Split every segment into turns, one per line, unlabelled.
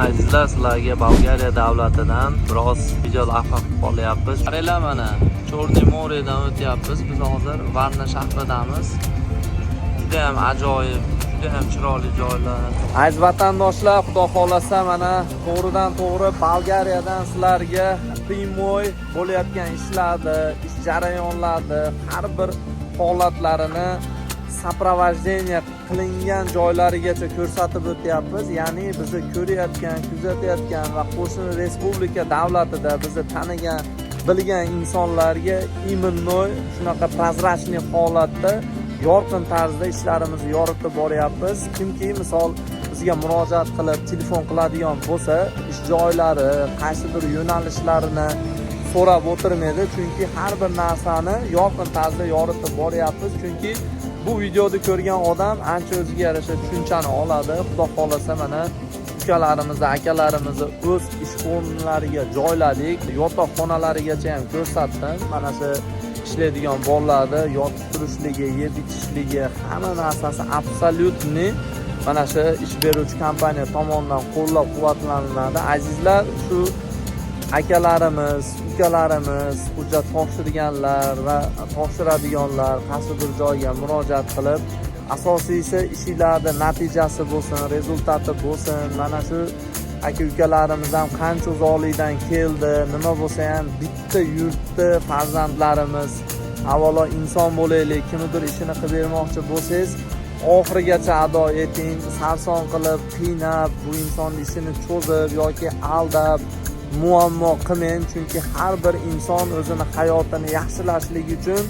Azizlar, sizlarga Bolgariya davlatidan biroz videolavha qilib qolyapmiz. Qaranglar, mana Chorniy moredan o'tyapmiz. Biz hozir Varna shahridamiz. Juda ham ajoyib, juda ham chiroyli joylar. Aziz vatandoshlar, xudo xolasa mana to'g'ridan to'g'ri Bolgariyadan sizlarga primoy bo'layotgan ishlarni, ish jarayonlarni, har bir holatlarini soprovождение qilingan joylarigacha ko'rsatib o'tyapmiz. Ya'ni bizni ko'rayotgan, kuzatayotgan va qo'shni respublika davlatida bizni tanigan, bilgan insonlarga imенно shunaqa prozrachniy holatda yorqin tarzda ishlarimizni yoritib boryapmiz. Kimki misol bizga murojaat qilib telefon qiladigan bo'lsa, ish joylari, qaysidir yo'nalishlarini so'rab o'tirmaydi, chunki har bir narsani yorqin tarzda yoritib boryapmiz. Chunki bu videoni ko'rgan odam ancha o'ziga yarasha tushunchani oladi. Xudo xolasa mana ukalarimizni, akalarimizni o'z ish o'rinlariga joyladik. Yotoqxonalarigacha ham ko'rsatdim. Mana shu ishlaydigan bolalarni yotib turishligi, yeb ichishligi, hamma narsasi absolyutni mana shu ish beruvchi kompaniya tomonidan qo'llab-quvvatlanadi. Azizlar, shu akalarimiz, ukalarimiz, hujjat topshirganlar va topshiradiganlar qaysi bir joyga murojaat qilib, asosiysi ishingizda natijasi bo'lsin, rezultati bo'lsin. Mana shu aka-ukalarimiz ham qancha uzoqlikdan keldi, nima bo'lsa ham bitta yurtda farzandlarimiz, avvalo inson bo'laylik, kimnidir ishini qilib bermoqchi bo'lsangiz, oxirigacha ado eting, sarson qilib, qiynab, bu insonning ishini cho'zib yoki aldab muammo qilmang. Chunki har bir inson o'zini hayotini yaxshilashlik uchun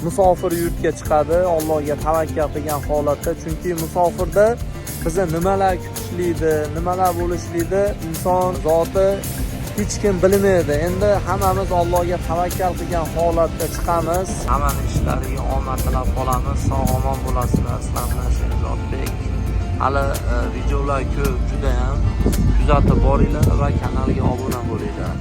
musofir yurtga chiqadi, Allohga tavakkal qilgan holatda. Chunki musofirda bizni nimalar kutishlikdi, nimalar bo'lishlikdi, inson zoti hech kim bilmaydi. Endi hammamiz Allohga tavakkal qilgan holatda chiqamiz. Hammaning ishlariga omad tilab qolamiz. Sog'-omon bo'lasizlar. Sizlar bilan Sherzodbek. Hali videolar ko'p, juda ham kuzatib boringlar va kanalga obuna bo'linglar.